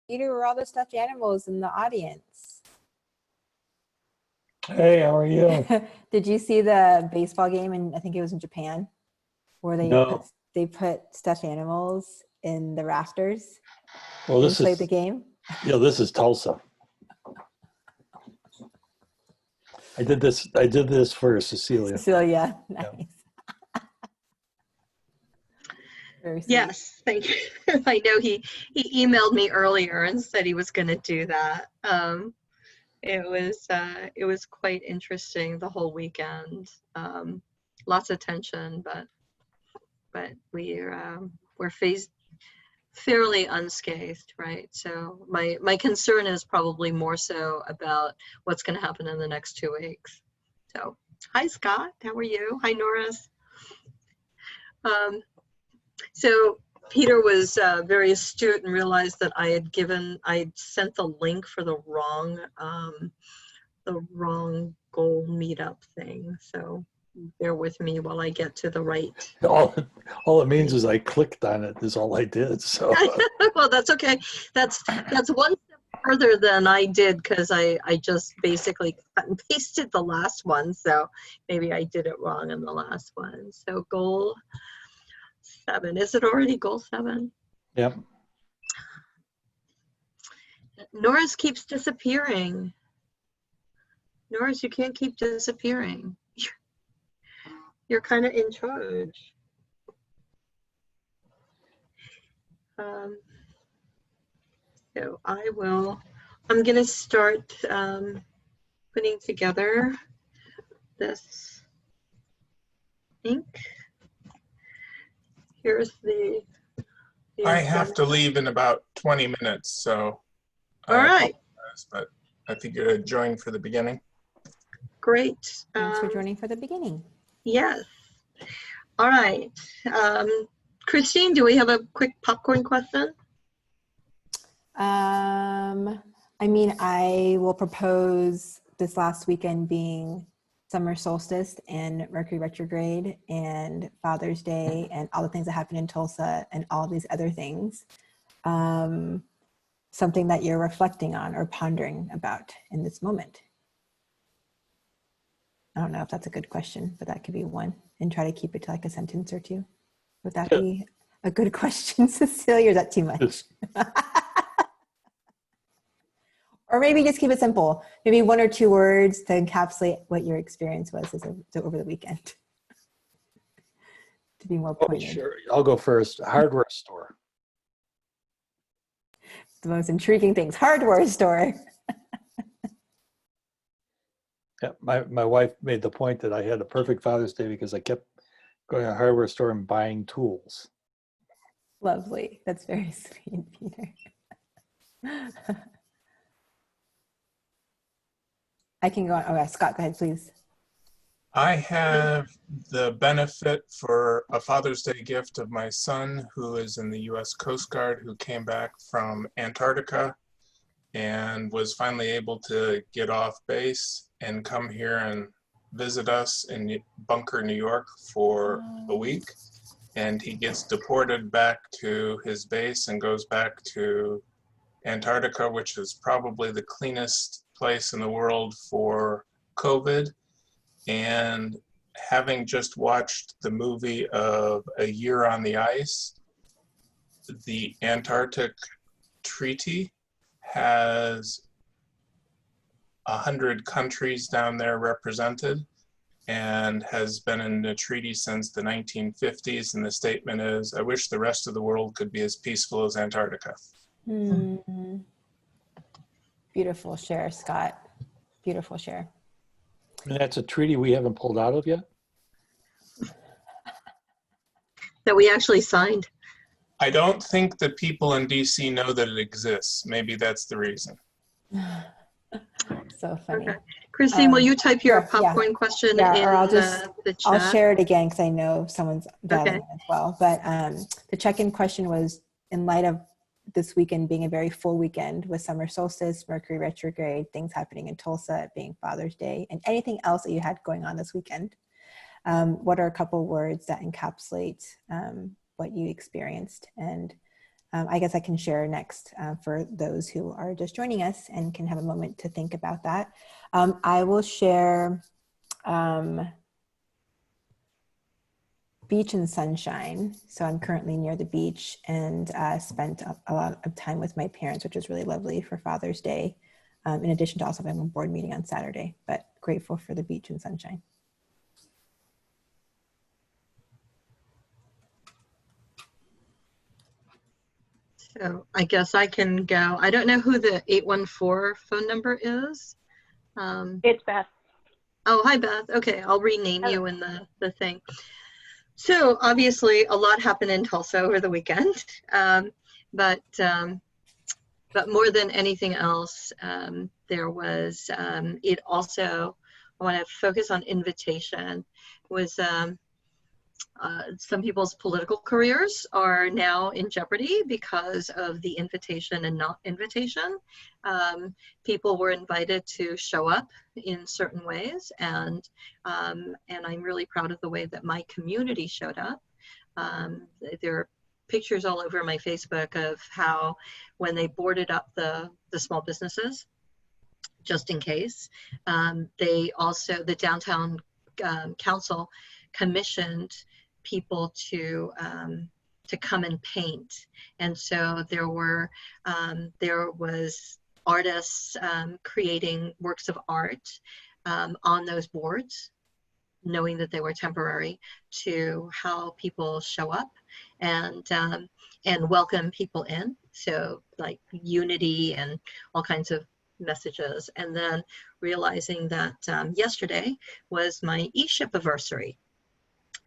Peter, were all the stuffed animals in the audience? Hey, how are you? Did you see the baseball game? And I think it was in Japan, where No. they put stuffed animals in the rafters Well, and played the game. this is Tulsa. I did this for Cecilia. Cecilia, nice. Yeah. Very sweet. Yes, thank you. I know he emailed me earlier and said he was going to do that. It was quite interesting the whole weekend. Lots of tension, but we're faced fairly unscathed, right? So my concern is probably more so about what's going to happen in the next 2 weeks. So hi Scott, how are you? Hi Norris. So Peter was very astute and realized that I'd sent the link for the wrong goal meetup thing. So bear with me while I get to the right. All it means is I clicked on it is all I did. So well, that's okay. That's one step further than I did, because I just basically cut and pasted the last one. So maybe I did it wrong in the last one. So goal 7. Is it already goal 7? Yep. Norris keeps disappearing. Norris, you can't keep disappearing. You're kind of in charge. So I'm going to start putting together this ink. Here's the I have to leave in about 20 minutes, so. All right. But I think you're going to join for the beginning. Great. Thanks for joining for the beginning. Yes. All right. Christine, do we have a quick popcorn question? I mean, I will propose this last weekend being summer solstice and Mercury retrograde and Father's Day and all the things that happen in Tulsa and all these other things. Something that you're reflecting on or pondering about in this moment. I don't know if that's a good question, but that could be one, and try to keep it to like a sentence or two. Would that be a good question, Cecilia, or is that too much? Or maybe just keep it simple. Maybe 1 or 2 words to encapsulate what your experience was over the weekend. To be more pointed. Sure. I'll go first. Hardware store. The most intriguing things. Hardware store. Yeah, my wife made the point that I had a perfect Father's Day because I kept going to a hardware store and buying tools. Lovely. That's very sweet, Peter. I can go on. Okay, Scott, go ahead, please. I have the benefit for a Father's Day gift of my son, who is in the U.S. Coast Guard, who came back from Antarctica and was finally able to get off base and come here and visit us in Bunker, New York for a week. And he gets deported back to his base and goes back to Antarctica, which is probably the cleanest place in the world for COVID. And having just watched the movie of A Year on the Ice, the Antarctic Treaty has 100 countries down there represented and has been in the treaty since the 1950s. And the statement is, I wish the rest of the world could be as peaceful as Antarctica. Mm-hmm. Beautiful share, Scott. Beautiful share. And that's a treaty we haven't pulled out of yet? That we actually signed. I don't think the people in DC know that it exists. Maybe that's the reason. So funny. Okay. Christine, will you type your popcorn question in or I'll just, the chat? I'll share it again because I know someone's dialing in as well. But the check-in question was, in light of this weekend being a very full weekend with summer solstice, Mercury retrograde, things happening in Tulsa, it being Father's Day, and anything else that you had going on this weekend, what are a couple words that encapsulate what you experienced? And I guess I can share next for those who are just joining us and can have a moment to think about that. I will share beach and sunshine. So I'm currently near the beach and spent a lot of time with my parents, which was really lovely for Father's Day, in addition to also having a board meeting on Saturday, but grateful for the beach and sunshine. So I guess I can go. I don't know who the 814 phone number is. It's Beth. Oh, hi, Beth. Okay, I'll rename Hello. you in the thing. So obviously a lot happened in Tulsa over the weekend, but more than anything else, there was, it also, I want to focus on invitation, was some people's political careers are now in jeopardy because of the invitation and not invitation. People were invited to show up in certain ways, and I'm really proud of the way that my community showed up. There are pictures all over my Facebook of how when they boarded up the small businesses, just in case, the downtown council commissioned people to come and paint, and so there was artists creating works of art on those boards, knowing that they were temporary, to how people show up and welcome people in. So like unity and all kinds of messages. And then realizing that yesterday was my ESHIP anniversary.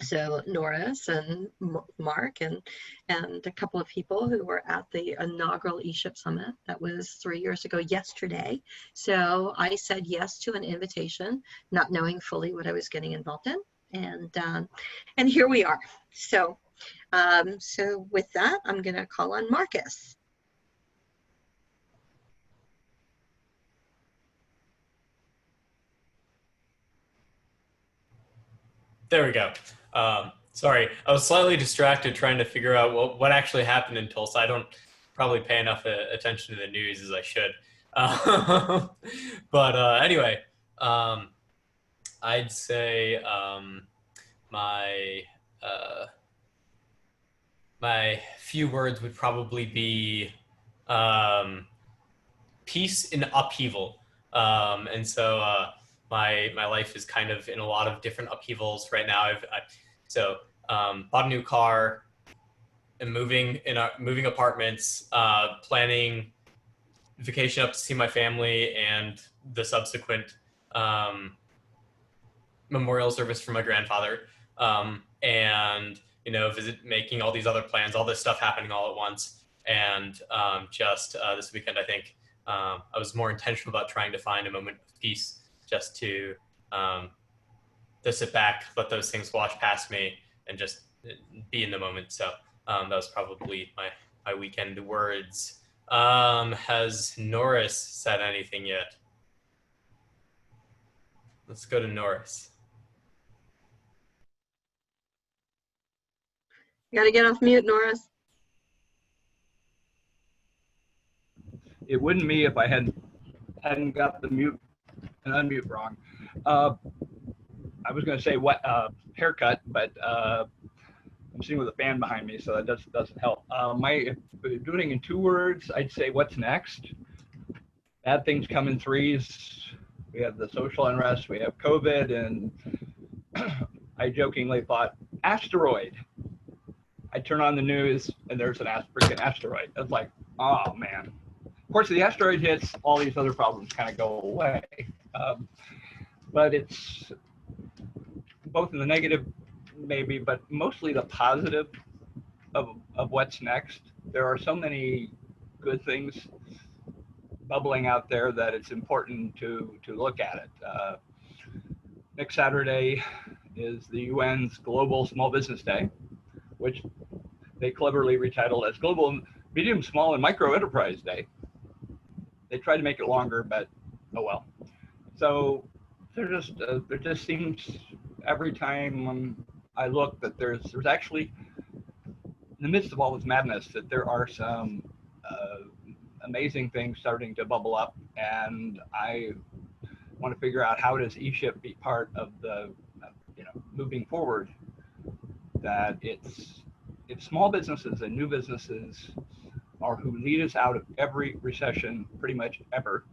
So Norris and Mark and a couple of people who were at the inaugural ESHIP Summit that was 3 years ago yesterday. So I said yes to an invitation, not knowing fully what I was getting involved in, and here we are. So so with that, I'm going to call on Marcus. There we go. Sorry, I was slightly distracted trying to figure out what actually happened in Tulsa. I don't probably pay enough attention to the news as I should. But anyway, I'd say my few words would probably be peace in upheaval. And so my life is kind of in a lot of different upheavals right now. Bought a new car, and moving apartments, planning vacation up to see my family, and the subsequent memorial service for my grandfather, and making all these other plans, all this stuff happening all at once. And just this weekend, I think I was more intentional about trying to find a moment of peace, just to sit back, let those things wash past me, and just be in the moment. So that was probably my weekend words. Has Norris said anything yet? Let's go to Norris. You got to get off mute, Norris. It wouldn't me if I hadn't got the mute and unmute wrong. I was going to say what haircut, but I'm sitting with a fan behind me, so that doesn't help. If doing in 2 words, I'd say what's next. Bad things come in 3s. We have the social unrest, we have COVID, and I jokingly thought, asteroid. I turn on the news and there's an freaking asteroid. I was like, oh man. Of course, the asteroid hits, all these other problems kind of go away. But it's both in the negative, maybe, but mostly the positive of what's next. There are so many good things bubbling out there that it's important to look at it. Next Saturday is the UN's Global Small Business Day, which they cleverly retitled as Global Medium, Small, and Micro Enterprise Day. They tried to make it longer, but oh well. So there just seems every time I look that there's actually the midst of all this madness, that there are some amazing things starting to bubble up, and I want to figure out how does ESHIP be part of the, moving forward. That it's small businesses and new businesses are who lead us out of every recession, pretty much ever.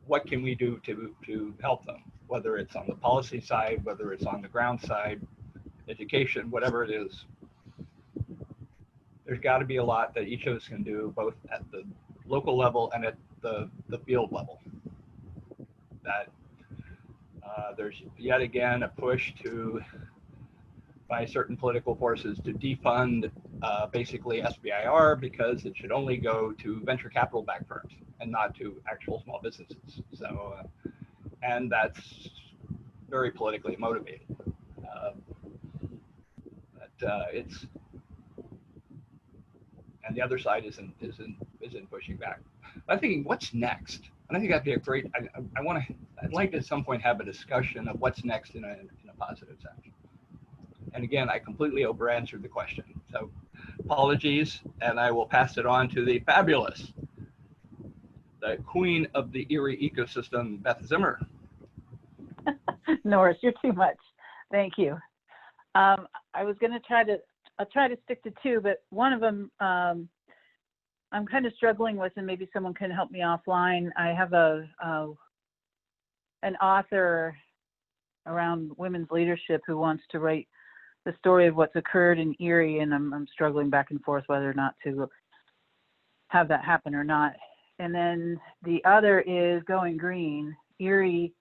What can we do to help them? Whether it's on the policy side, whether it's on the ground side, education, whatever it is. There's got to be a lot that each of us can do, both at the local level and at the field level. That there's yet again a push by certain political forces to defund basically SBIR because it should only go to venture capital backed firms and not to actual small businesses. So, and that's very politically motivated. And the other side isn't pushing back. I'm thinking, what's next? And I think that'd be a great. I'd like to at some point have a discussion of what's next in a positive sense. And again, I completely over-answered the question, so apologies, and I will pass it on to the fabulous, the queen of the Erie ecosystem, Beth Zimmer. Norris, you're too much. Thank you. I was going to I'll try to stick to two, but one of them I'm kind of struggling with, and maybe someone can help me offline. I have an author around women's leadership who wants to write the story of what's occurred in Erie, and I'm struggling back and forth whether or not to have that happen or not. And then the other is going green. Erie,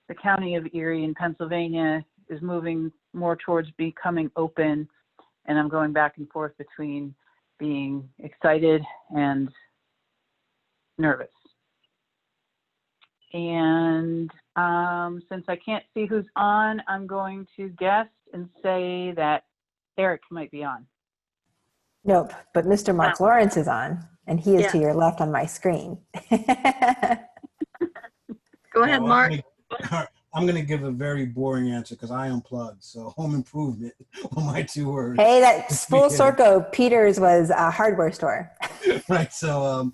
the county of Erie in Pennsylvania, is moving more towards becoming open, and I'm going back and forth between being excited and nervous. And since I can't see who's on, I'm going to guess and say that Eric might be on. Nope, but Mr. Mark Lawrence is on, and he is to your left on my screen. Go ahead, Mark. I'm going to give a very boring answer because I unplugged. So home improvement were my 2 words. Hey, that's full circle. Peter's was a hardware store. Right. So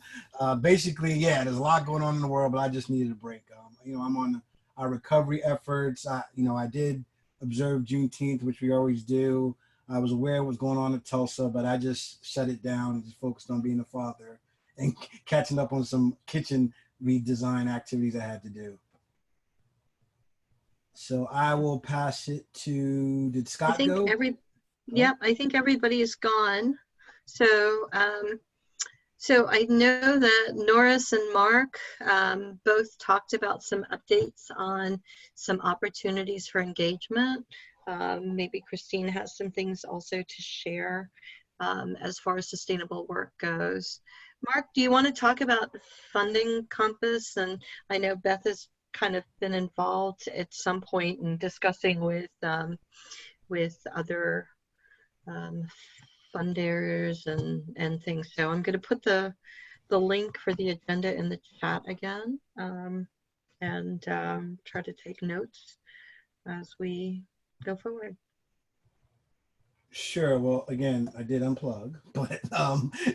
basically, yeah, there's a lot going on in the world, but I just needed a break. I'm on our recovery efforts. I did observe Juneteenth, which we always do. I was aware of what's going on in Tulsa, but I just shut it down and just focused on being a father and catching up on some kitchen redesign activities I had to do. So I will pass it to, did Scott go? I think everybody is gone. So, so I know that Norris and Mark both talked about some updates on some opportunities for engagement. Maybe Christine has some things also to share as far as sustainable work goes. Mark, do you want to talk about Funding Compass? And I know Beth has kind of been involved at some point in discussing with other funders and things. So I'm going to put the link for the agenda in the chat again and try to take notes as we go forward. Sure. Well, again, I did unplug, but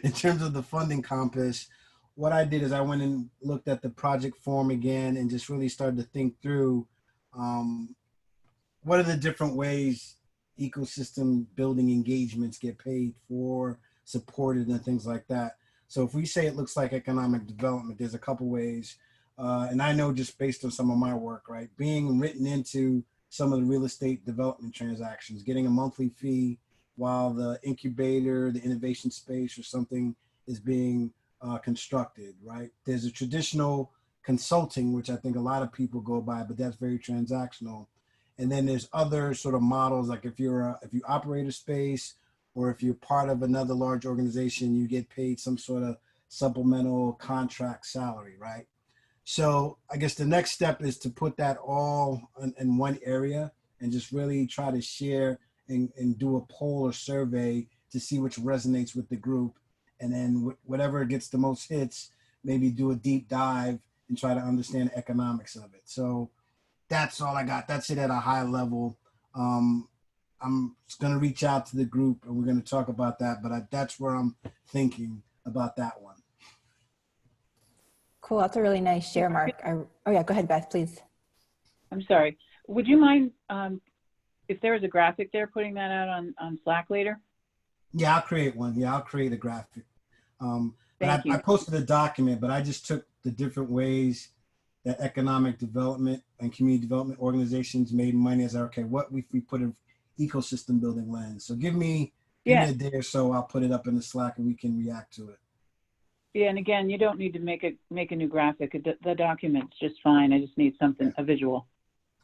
in terms of the Funding Compass, what I did is I went and looked at the project form again and just really started to think through what are the different ways ecosystem building engagements get paid for, supported, and things like that. So if we say it looks like economic development, there's a couple ways. And I know just based on some of my work, right, being written into some of the real estate development transactions, getting a monthly fee while the incubator, the innovation space or something is being constructed, right? There's a traditional consulting, which I think a lot of people go by, but that's very transactional. And then there's other sort of models, like if you operate a space or if you're part of another large organization, you get paid some sort of supplemental contract salary, right? So I guess the next step is to put that all in one area and just really try to share and do a poll or survey to see which resonates with the group. And then whatever gets the most hits, maybe do a deep dive and try to understand the economics of it. So that's all I got. That's it at a high level. I'm going to reach out to the group and we're going to talk about that. But that's where I'm thinking about that one. Cool. That's a really nice share, Mark. Oh yeah, go ahead, Beth, please. I'm sorry. Would you mind if there was a graphic there, putting that out on Slack later? Yeah, I'll create one. Yeah, I'll create a graphic. Thank you. I posted a document, but I just took the different ways that economic development and community development organizations made money. As okay, what if we put an ecosystem building lens? So give me a day or so. I'll put it up in the Slack and we can react to it. Yeah, and again, you don't need to make a new graphic. The document's just fine. I just need something, a visual.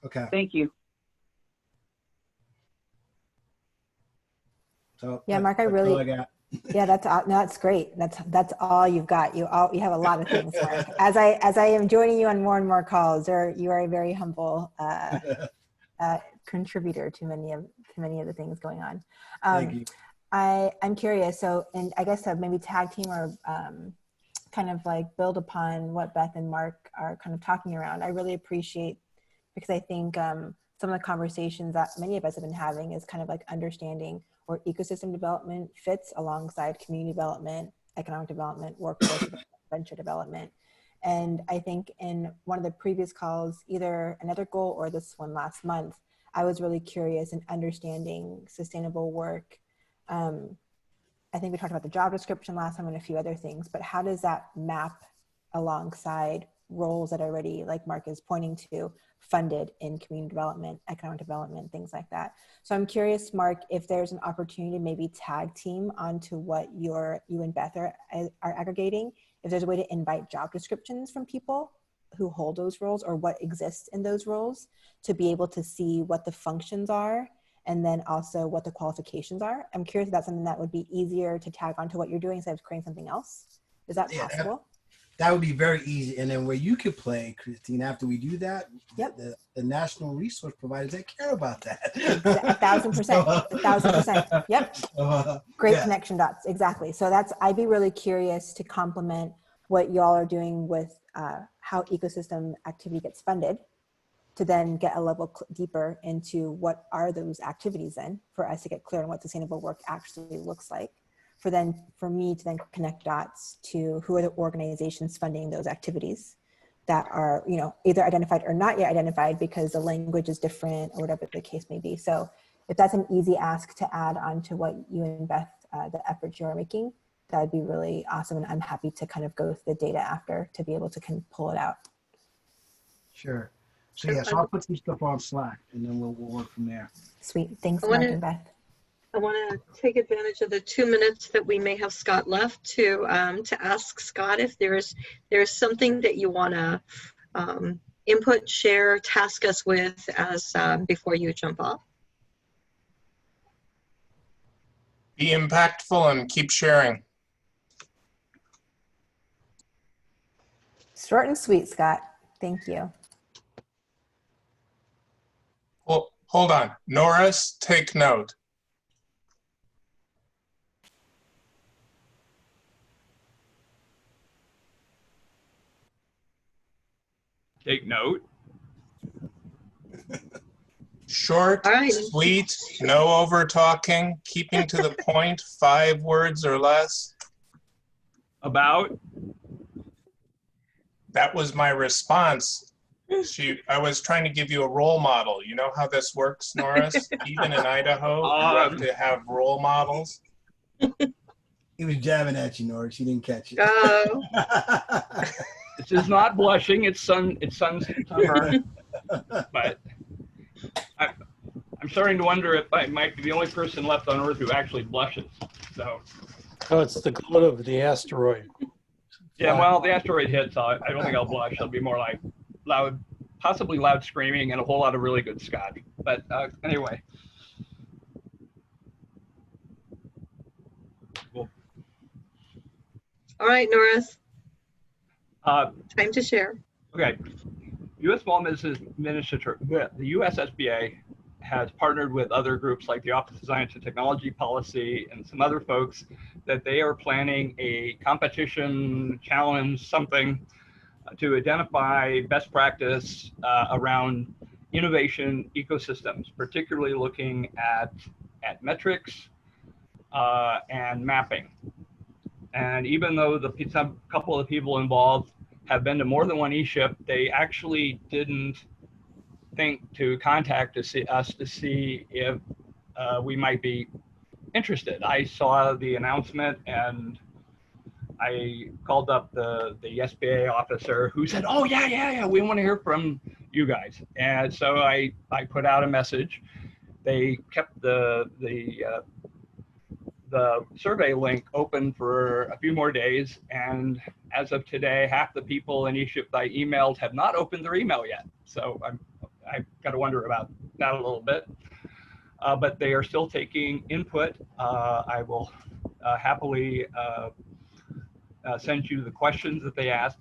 Okay. Thank you. So yeah, Mark, yeah, that's great. That's all you've got. You have a lot of things, Mark. As I am joining you on more and more calls, you are a very humble contributor to many of the things going on. Thank you. I'm curious. So, and I guess maybe tag team or kind of like build upon what Beth and Mark are kind of talking around. I really appreciate, because I think some of the conversations that many of us have been having is kind of like understanding where ecosystem development fits alongside community development, economic development, workforce development, venture development. And I think in one of the previous calls, either another goal or this one last month, I was really curious in understanding sustainable work. I think we talked about the job description last time and a few other things, but how does that map alongside roles that are already, like Mark is pointing to, funded in community development, economic development, things like that. So I'm curious, Mark, if there's an opportunity to maybe tag team onto what you and Beth are aggregating, if there's a way to invite job descriptions from people who hold those roles or what exists in those roles to be able to see what the functions are and then also what the qualifications are. I'm curious if that's something that would be easier to tag onto what you're doing instead of creating something else. Is that possible? That would be very easy. And then where you could play, Christine, after we do that, yep. the national resource providers that care about that. 1,000%. 1,000%. Yep. Great connection dots. Exactly. So I'd be really curious to complement what y'all are doing with how ecosystem activity gets funded, to then get a level deeper into what are those activities then, for us to get clear on what sustainable work actually looks like. For me to then connect dots to who are the organizations funding those activities that are, either identified or not yet identified because the language is different or whatever the case may be. So if that's an easy ask to add on to what you and Beth, the efforts you're making, that would be really awesome. And I'm happy to kind of go through the data after to be able to pull it out. Sure. So yes, I'll put some stuff on Slack and then we'll work from there. Sweet. Thanks, Mark and Beth. I want to take advantage of the 2 minutes that we may have Scott left to ask Scott if there's something that you want to input, share, task us with as before you jump off. Be impactful and keep sharing. Short and sweet, Scott. Thank you. Well, hold on. Norris, take note. Take note. Short, right. Sweet, no over talking, keeping to the point, 5 words or less. About? That was my response. I was trying to give you a role model. You know how this works, Norris? Even in Idaho, you have to have role models. He was jabbing at you, Norris. You didn't catch it. Oh. This is not blushing. It's sun summer. But I'm starting to wonder if I might be the only person left on Earth who actually blushes. So. Oh, it's the glow of the asteroid. Yeah, well, the asteroid hits. I don't think I'll blush. I'll be more like loud, possibly loud screaming and a whole lot of really good scotch. But anyway. Cool. All right, Norris. Time to share. Okay. U.S. Small Business Administrator, the USSBA has partnered with other groups like the Office of Science and Technology Policy and some other folks that they are planning a competition, challenge, something to identify best practice around innovation ecosystems, particularly looking at metrics and mapping. And even though some couple of the people involved have been to more than one ESHIP, they actually didn't think to contact us to see if we might be interested. I saw the announcement and I called up the SBA officer who said, "Oh yeah, we want to hear from you guys." And so I put out a message. They kept the survey link open for a few more days, and as of today, half the people in ESHIP I emailed have not opened their email yet. So I've got to wonder about that a little bit. But they are still taking input. I will happily send you the questions that they asked.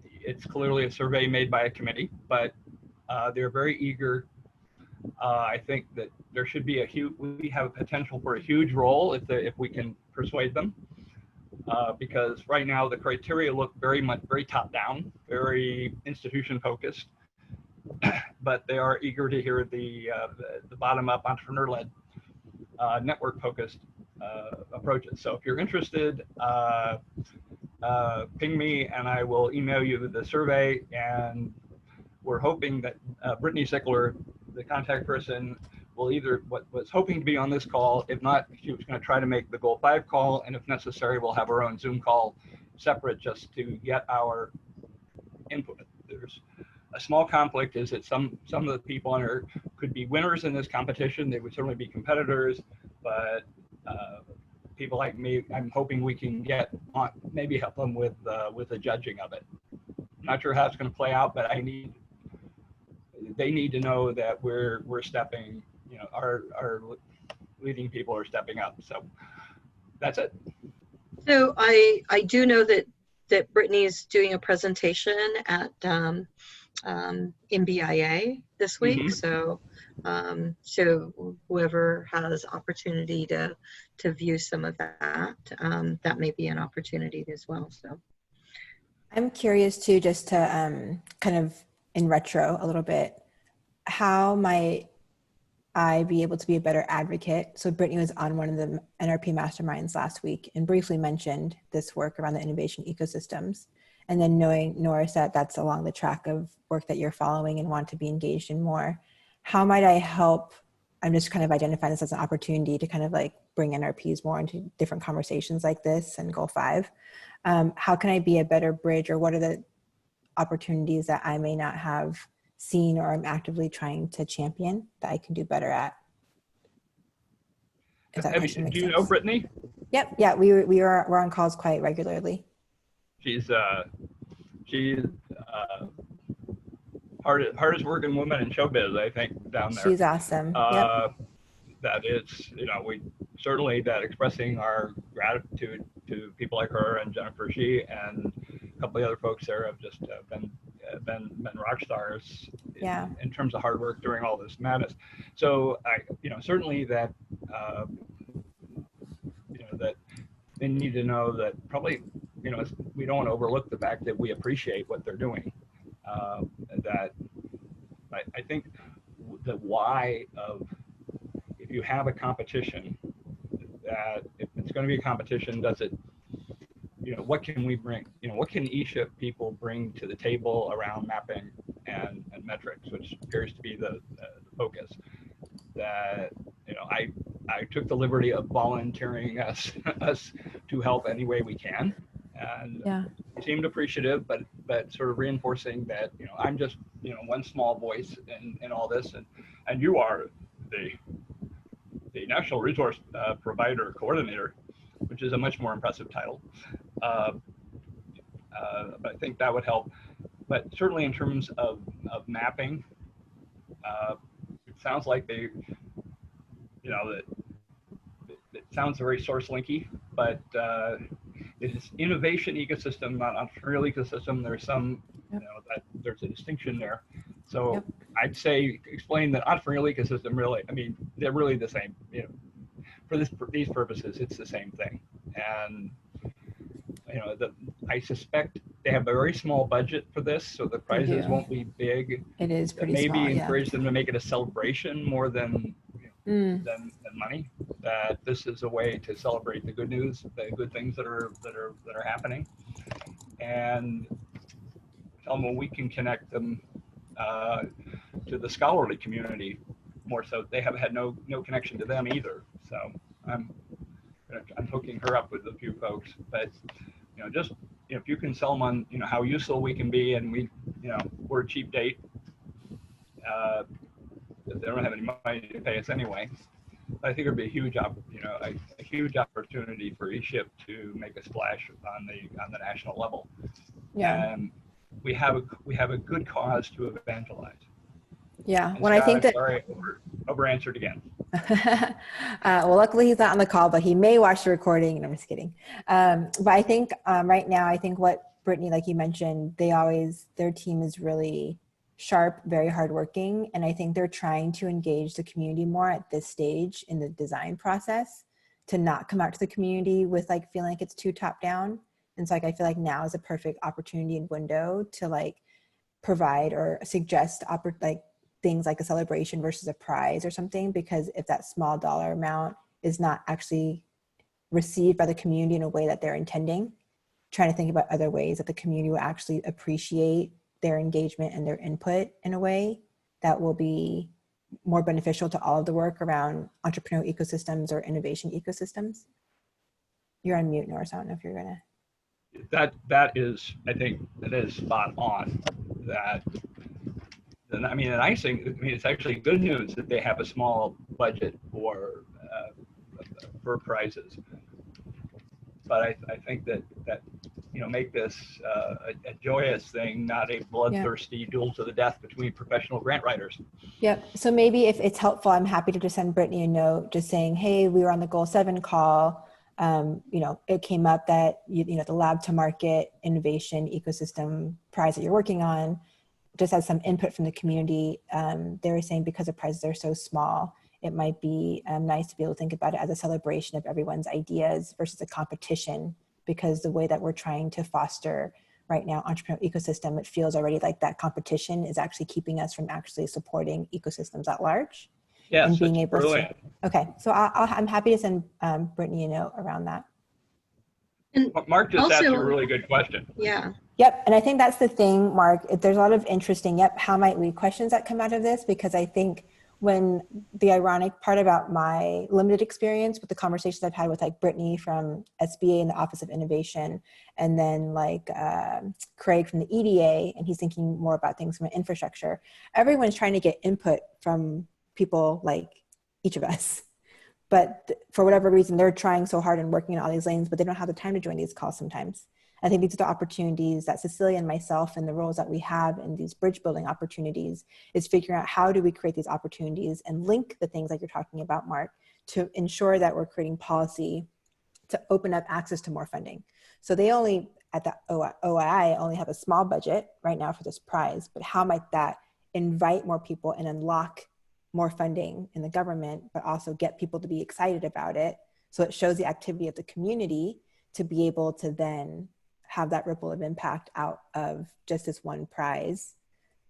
It's clearly a survey made by a committee, but they're very eager. I think that there should be we have a potential for a huge role if we can persuade them, because right now the criteria look very top down, very institution focused, but they are eager to hear the bottom up entrepreneur led network focused approaches. So if you're interested, ping me and I will email you the survey. And we're hoping that Brittany Sickler, the contact person, will either was hoping to be on this call. If not, she was going to try to make the Goal 5 call, and if necessary, we'll have our own Zoom call separate just to get our input. There's a small conflict is that some of the people on here could be winners in this competition. They would certainly be competitors, but people like me, I'm hoping we can get on, maybe help them with the judging of it. Not sure how it's going to play out, but they need to know that we're stepping, our leading people are stepping up. So that's it. So I do know that Brittany's doing a presentation at MBIA this week. Mm-hmm. So whoever has opportunity to view some of that, that may be an opportunity as well. So I'm curious too, just to kind of in retro a little bit, how might I be able to be a better advocate? So Brittany was on one of the NRP masterminds last week and briefly mentioned this work around the innovation ecosystems. And then knowing, Norris, that that's along the track of work that you're following and want to be engaged in more, how might I help? I'm just kind of identifying this as an opportunity to kind of like bring NRPs more into different conversations like this and Goal 5. How can I be a better bridge, or what are the opportunities that I may not have seen or I'm actively trying to champion that I can do better at? If that question makes do you sense. know Brittany? Yep. Yeah, we're on calls quite regularly. She's hardest working woman in showbiz, I think, down there. She's awesome. Yep. That it's, we certainly that expressing our gratitude to people like her and Jennifer Shee and a couple of other folks there have just been rock stars in terms of hard work during all this madness. So I, certainly that, that they need to know that probably, we don't want to overlook the fact that we appreciate what they're doing. That I think the why of, if you have a competition, that if it's going to be a competition, does it, what can we bring, what can ESHIP people bring to the table around mapping and metrics, which appears to be the focus. That, I took the liberty of volunteering us to help any way we can, and seemed appreciative, but sort of reinforcing that, I'm just, one small voice in all this, and you are the National Resource Provider Coordinator, which is a much more impressive title. But I think that would help. But certainly in terms of mapping, it sounds like they, that it sounds very source linky, but it is innovation ecosystem, not entrepreneurial ecosystem. There's some, that there's a distinction there. So I'd say explain that entrepreneurial ecosystem really, they're really the same. For these purposes, it's the same thing. And I suspect they have a very small budget for this, so the prizes do. won't be big. It is That pretty maybe small, yeah. encourage them to make it a celebration more than Mm. than money. That this is a way to celebrate the good news, the good things that are happening, and tell them, well, we can connect them to the scholarly community more so. They have had no connection to them either. So I'm hooking her up with a few folks, but just if you can sell them on how useful we can be, and we're a cheap date. They don't have any money to pay us anyway. I think it'd be a huge opportunity for ESHIP to make a splash on the national level. Yeah. And we have a good cause to evangelize. Yeah. And When I think that, sorry, over answered again. well, luckily he's not on the call, but he may watch the recording. And I'm just kidding. But I think right now, I think what Brittany, like you mentioned, their team is really sharp, very hardworking. And I think they're trying to engage the community more at this stage in the design process, to not come out to the community with like feeling like it's too top down. And so like, I feel like now is a perfect opportunity and window to like provide or suggest things like a celebration versus a prize or something, because if that small dollar amount is not actually received by the community in a way that they're intending, trying to think about other ways that the community will actually appreciate their engagement and their input in a way that will be more beneficial to all of the work around entrepreneurial ecosystems or innovation ecosystems. You're on mute, Norris. I don't know if you're gonna. That is, I think that is spot on. The nice thing, it's actually good news that they have a small budget for prizes. But I think that make this a joyous thing, not a bloodthirsty duel to the death between professional grant writers. Yep. So maybe if it's helpful, I'm happy to just send Brittany a note just saying, hey, we were on the Goal 7 call. It came up that, the Lab to Market Innovation Ecosystem prize that you're working on just has some input from the community. They were saying because the prizes are so small, it might be nice to be able to think about it as a celebration of everyone's ideas versus a competition, because the way that we're trying to foster right now entrepreneurial ecosystem, it feels already like that competition is actually keeping us from actually supporting ecosystems at large. Yes, and being able brilliant. to. Okay, so I'm happy to send Brittany a note around that. And Mark just asked also, you a really good question. Yeah. Yep, and I think that's the thing, Mark. There's a lot of interesting, how might we questions that come out of this, because I think when the ironic part about my limited experience with the conversations I've had with like Brittany from SBA in the Office of Innovation, and then like Craig from the EDA, and he's thinking more about things from an infrastructure. Everyone's trying to get input from people like each of us. But for whatever reason, they're trying so hard and working in all these lanes, but they don't have the time to join these calls sometimes. I think these are the opportunities that Cecilia and myself and the roles that we have in these bridge building opportunities is figuring out how do we create these opportunities and link the things like you're talking about, Mark, to ensure that we're creating policy to open up access to more funding. So they only, at the OII, only have a small budget right now for this prize, but how might that invite more people and unlock more funding in the government, but also get people to be excited about it. So it shows the activity of the community to be able to then have that ripple of impact out of just this one prize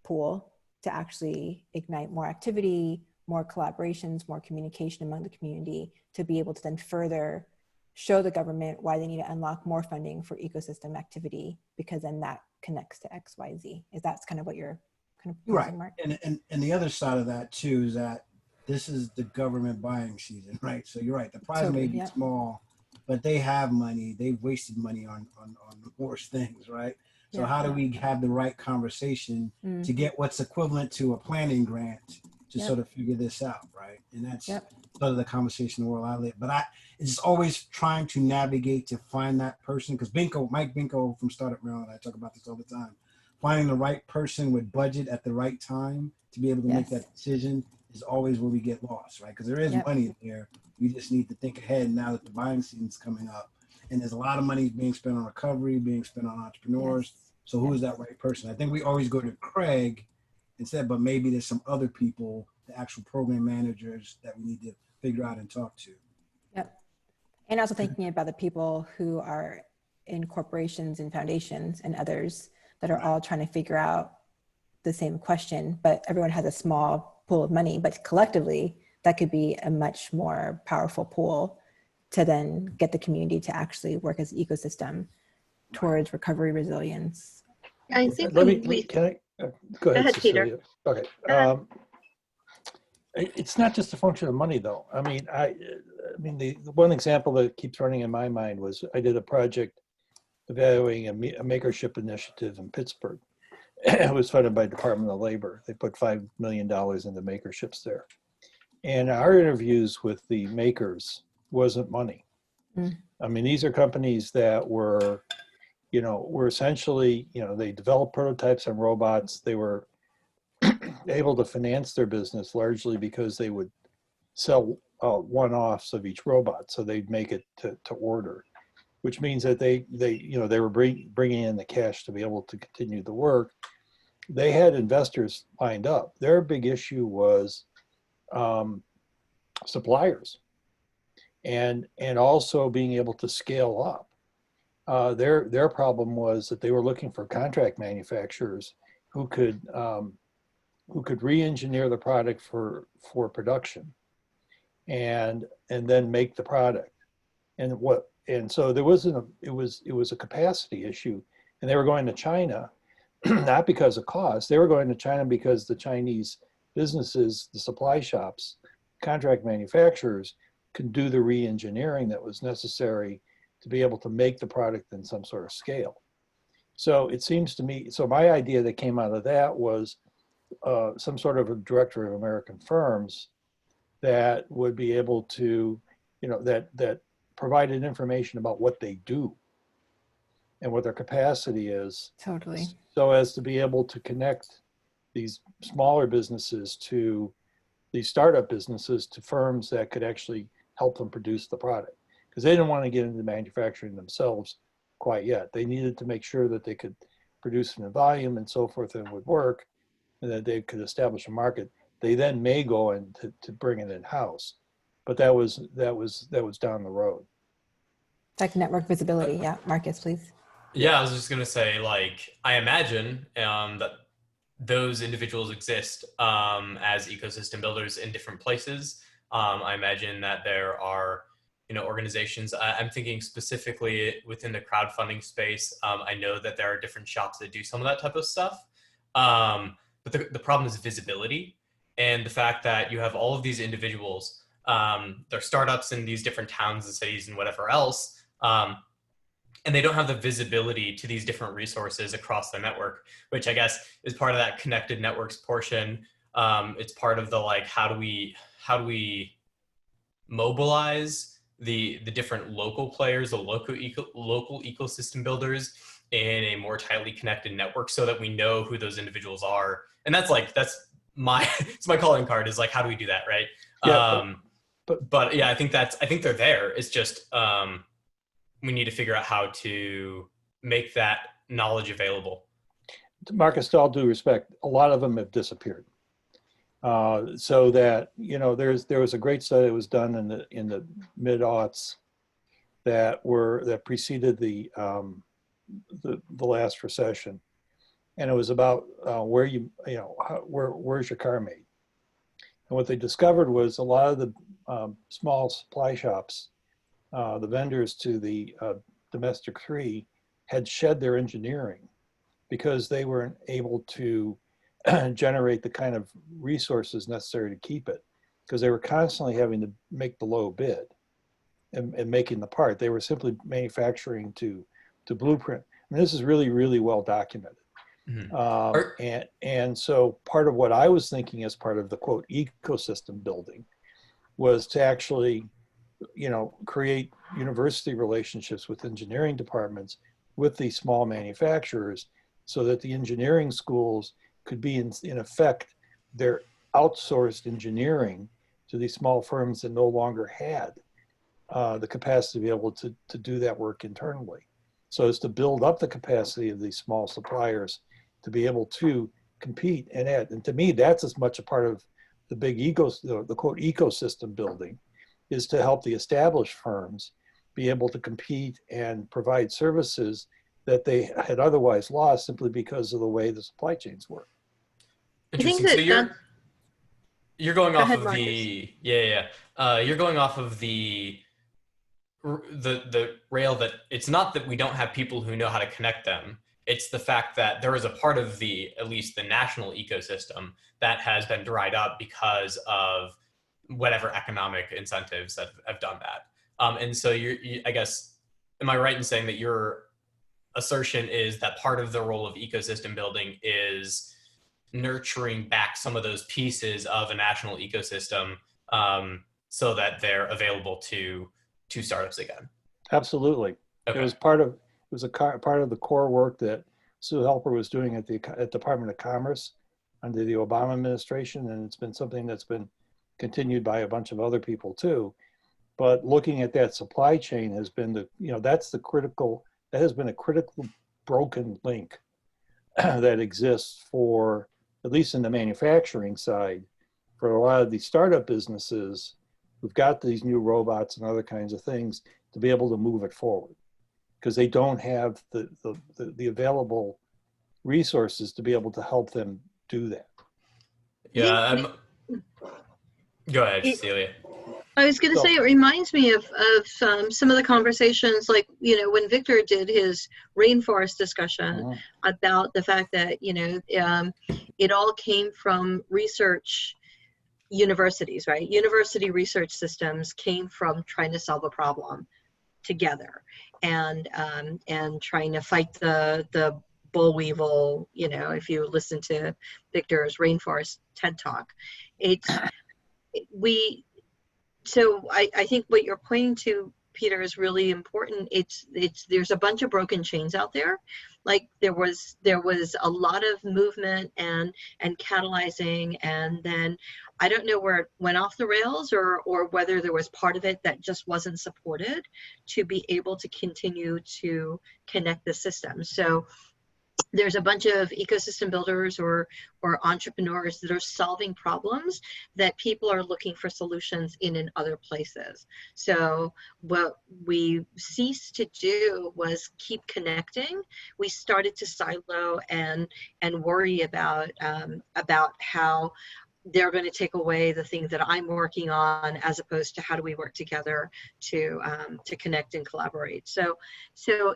pool to actually ignite more activity, more collaborations, more communication among the community, to be able to then further show the government why they need to unlock more funding for ecosystem activity, because then that connects to XYZ. Is that's kind of what you're kind of right? Mark? And the other side of that too is that this is the government buying season, right? So you're right. The prize may be small, but they have money. They've wasted money on worse things, right? So how do we have the right conversation to get what's equivalent to a planning grant to sort of figure this out, right? And that's sort of the conversation world I live. But it's always trying to navigate to find that person, because Mike Binko from Startup Maryland, I talk about this all the time. Finding the right person with budget at the right time to be able to make that decision is always where we get lost, right? Because there is money there. We just need to think ahead now that the buying season's coming up. And there's a lot of money being spent on recovery, being spent on entrepreneurs. So who is that right person? I think we always go to Craig instead, but maybe there's some other people, the actual program managers, that we need to figure out and talk to. Yep. And also thinking about the people who are in corporations and foundations and others that are all trying to figure out the same question, but everyone has a small pool of money, but collectively that could be a much more powerful pool to then get the community to actually work as an ecosystem towards recovery resilience. I think Let when me, we, can I, go ahead, ahead, Peter. Cecilia. Okay. Go ahead. It's not just a function of money though. I mean, the one example that keeps running in my mind was I did a project evaluating a makership initiative in Pittsburgh. It was funded by Department of Labor. They put $5 million into makerships there. And our interviews with the makers wasn't money. I mean, these are companies that were essentially, they developed prototypes on robots. They were able to finance their business largely because they would sell one-offs of each robot. So they'd make it to order, which means that they were bringing in the cash to be able to continue the work. They had investors lined up. Their big issue was suppliers and also being able to scale up. Their problem was that they were looking for contract manufacturers who could re-engineer the product for production and then make the product. And so it was a capacity issue, and they were going to China not because of cost. They were going to China because the Chinese businesses, the supply shops, contract manufacturers could do the re-engineering that was necessary to be able to make the product in some sort of scale. So it seems to me, so my idea that came out of that was some sort of a director of American firms that would be able to, that provided information about what they do and what their capacity is. Totally. So as to be able to connect these smaller businesses to these startup businesses to firms that could actually help them produce the product. Because they didn't want to get into manufacturing themselves quite yet. They needed to make sure that they could produce in volume and so forth and would work, and that they could establish a market. They then may go in to bring it in-house. But that was down the road. Like network visibility. Yeah, Marcus, please. Yeah, I was just going to say, I imagine that those individuals exist as ecosystem builders in different places. I imagine that there are, organizations. I'm thinking specifically within the crowdfunding space. I know that there are different shops that do some of that type of stuff. But the problem is visibility and the fact that you have all of these individuals. They're startups in these different towns and cities and whatever else. And they don't have the visibility to these different resources across the network, which I guess is part of that connected networks portion. It's part of the how do we mobilize the different local players, the local ecosystem builders in a more tightly connected network so that we know who those individuals are. And that's my it's my calling card is how do we do that, right? Yeah, but yeah, I think they're there. It's just we need to figure out how to make that knowledge available. Marcus, to all due respect, a lot of them have disappeared. So that, there was a great study that was done in the mid-aughts that preceded the last recession. And it was about where's your car made? And what they discovered was a lot of the small supply shops, the vendors to the domestic three, had shed their engineering because they weren't able to generate the kind of resources necessary to keep it, because they were constantly having to make the low bid and making the part. They were simply manufacturing to blueprint. I mean, this is really, really well documented. Mm-hmm. And so part of what I was thinking as part of the quote ecosystem building was to actually, create university relationships with engineering departments with these small manufacturers so that the engineering schools could be in effect, their outsourced engineering to these small firms that no longer had the capacity to be able to do that work internally. So as to build up the capacity of these small suppliers to be able to compete and add. And to me, that's as much a part of the big the quote ecosystem building, is to help the established firms be able to compete and provide services that they had otherwise lost simply because of the way the supply chains work. Interesting. that So you're going Go off ahead, of Marcus. you're going off of the rail that it's not that we don't have people who know how to connect them. It's the fact that there is a part of at least the national ecosystem that has been dried up because of whatever economic incentives that have done that. And so I guess, am I right in saying that your assertion is that part of the role of ecosystem building is nurturing back some of those pieces of a national ecosystem so that they're available to startups again? Absolutely. Okay. It was part of the core work that Sue Helper was doing at the Department of Commerce under the Obama administration, and it's been something that's been continued by a bunch of other people too. But looking at that supply chain has been that has been a critical broken link that exists for, at least in the manufacturing side, for a lot of these startup businesses who've got these new robots and other kinds of things to be able to move it forward, because they don't have the available resources to be able to help them do that. Yeah. Go ahead, Cecilia. I was going to say, it reminds me of some of the conversations, like, when Victor did his rainforest discussion about the fact that, it all came from research universities, right? University research systems came from trying to solve a problem together and trying to fight the boll weevil. If you listen to Victor's rainforest TED Talk, so I think what you're pointing to, Peter, is really important. There's a bunch of broken chains out there. Like there was a lot of movement and catalyzing, and then I don't know where it went off the rails or whether there was part of it that just wasn't supported to be able to continue to connect the system. So there's a bunch of ecosystem builders or entrepreneurs that are solving problems that people are looking for solutions in other places. So what we ceased to do was keep connecting. We started to silo and worry about how they're going to take away the things that I'm working on, as opposed to how do we work together to connect and collaborate. So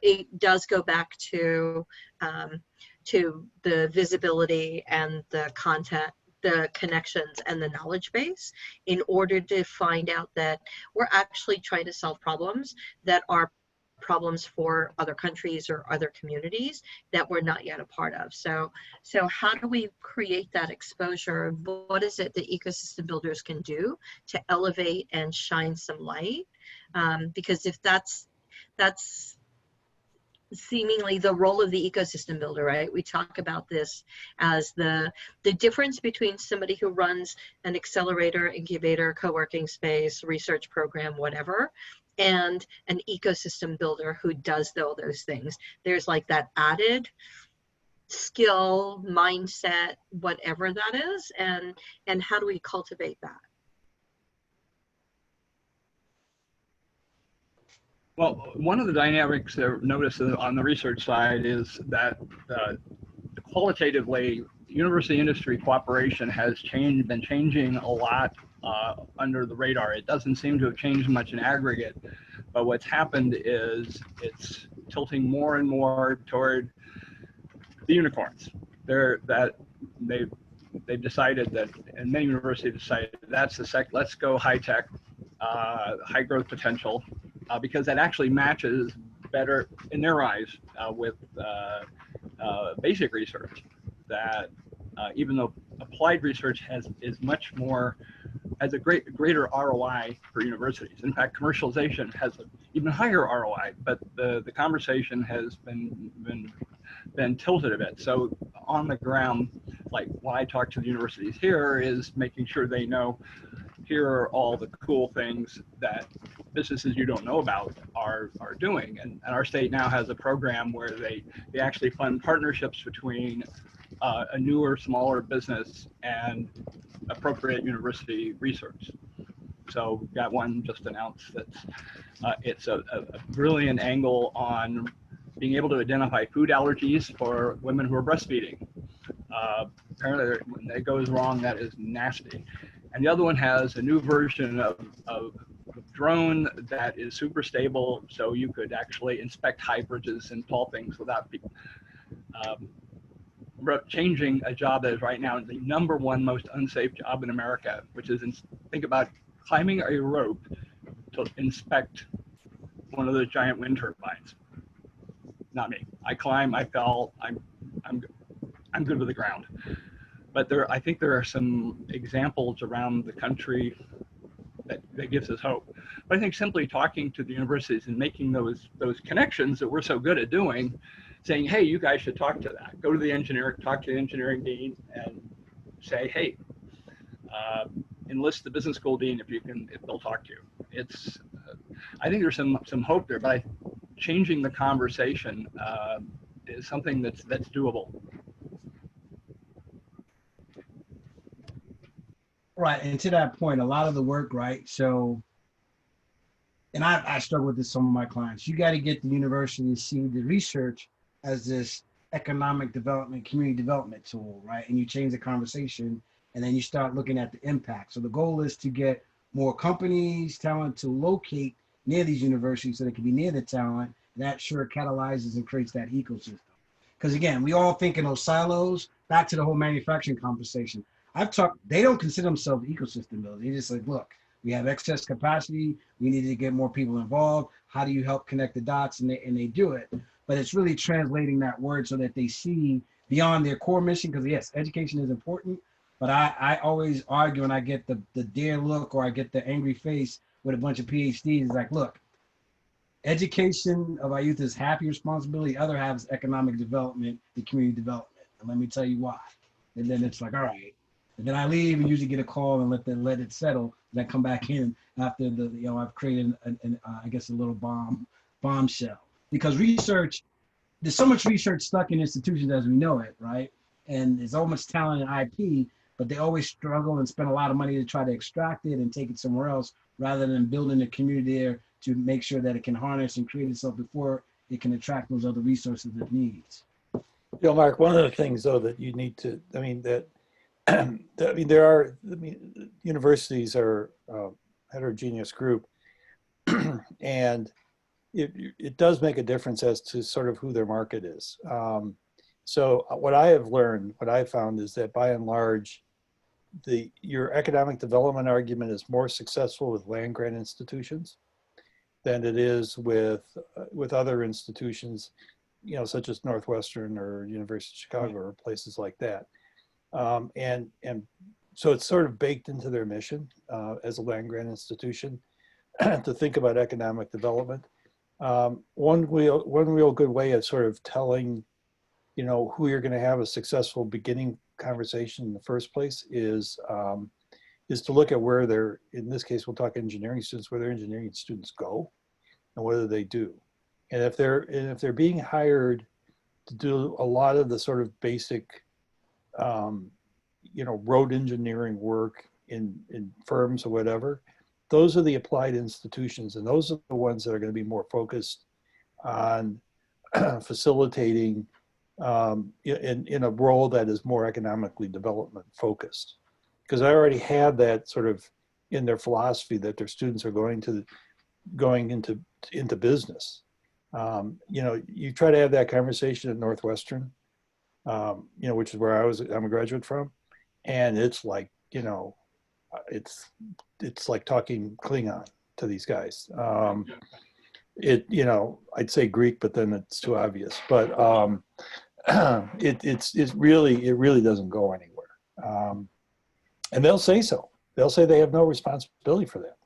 it does go back to the visibility and the content, the connections and the knowledge base, in order to find out that we're actually trying to solve problems that are problems for other countries or other communities that we're not yet a part of. So how do we create that exposure? What is it that ecosystem builders can do to elevate and shine some light? Because if that's seemingly the role of the ecosystem builder, right? We talk about this as the difference between somebody who runs an accelerator, incubator, co-working space, research program, whatever, and an ecosystem builder who does all those things. There's like that added skill, mindset, whatever that is, and how do we cultivate that? Well, one of the dynamics that noticed on the research side is that qualitatively, university industry cooperation has been changing a lot under the radar. It doesn't seem to have changed much in aggregate, but what's happened is it's tilting more and more toward the unicorns. They've decided that, and many universities decided that's let's go high tech, high growth potential, because that actually matches better in their eyes with basic research. That even though applied research has a greater ROI for universities. In fact, commercialization has an even higher ROI, but the conversation has been tilted a bit. So on the ground, like when I talk to the universities here, is making sure they know here are all the cool things that businesses you don't know about are doing. And our state now has a program where they actually fund partnerships between a newer, smaller business and appropriate university research. So got one just announced that it's a brilliant angle on being able to identify food allergies for women who are breastfeeding. Apparently, when that goes wrong, that is nasty. And the other one has a new version of drone that is super stable, so you could actually inspect high bridges and tall things without changing a job that is right now the #1 most unsafe job in America, which is think about climbing a rope to inspect one of those giant wind turbines. Not me. I climb. I fell. I'm good with the ground. But I think there are some examples around the country that gives us hope. But I think simply talking to the universities and making those connections that we're so good at doing, saying, hey, you guys should talk to that. Go to the engineer, talk to the engineering dean, and say, hey, enlist the business school dean if they'll talk to you. It's, I think there's some hope there, but changing the conversation is something that's doable. Right, and to that point, a lot of the work, right? So, and I struggle with this with some of my clients. You got to get the university to see the research as this economic development, community development tool, right? And you change the conversation, and then you start looking at the impact. So the goal is to get more companies, talent to locate near these universities so they can be near the talent. And that sure catalyzes and creates that ecosystem. Because again, we all think in those silos. Back to the whole manufacturing conversation. They don't consider themselves ecosystem builders. They just like, look, we have excess capacity. We need to get more people involved. How do you help connect the dots? And they do it. But it's really translating that word so that they see beyond their core mission. Because yes, education is important. But I always argue, and I get the dare look or I get the angry face with a bunch of PhDs. It's like, look, education of our youth is half your responsibility. The other half is economic development, the community development. And let me tell you why. And then it's like, all right. And then I leave and usually get a call and let it settle. And I come back in after I've created I guess a little bombshell. Because there's so much research stuck in institutions as we know it, right? And there's so much talent in IP, but they always struggle and spend a lot of money to try to extract it and take it somewhere else rather than building a community there to make sure that it can harness and create itself before it can attract those other resources it needs. Mark, one of the things though that you need to, universities are a heterogeneous group, and it does make a difference as to sort of who their market is. So what I found is that by and large, your economic development argument is more successful with land grant institutions than it is with other institutions, such as Northwestern or University of Chicago or places like that. And so it's sort of baked into their mission as a land grant institution to think about economic development. One real good way of sort of telling, who you're going to have a successful beginning conversation in the first place is to look at where in this case, we'll talk engineering students, where their engineering students go and whether they do. And if they're being hired to do a lot of the sort of basic, road engineering work in firms or whatever, those are the applied institutions, and those are the ones that are going to be more focused on facilitating in a role that is more economically development focused. Because I already have that sort of in their philosophy that their students are going into business. You try to have that conversation at Northwestern, which is where I'm a graduate from, and it's like, it's like talking Klingon to these guys. I'd say Greek, but then it's too obvious. But it really doesn't go anywhere. And they'll say so. They'll say they have no responsibility for that.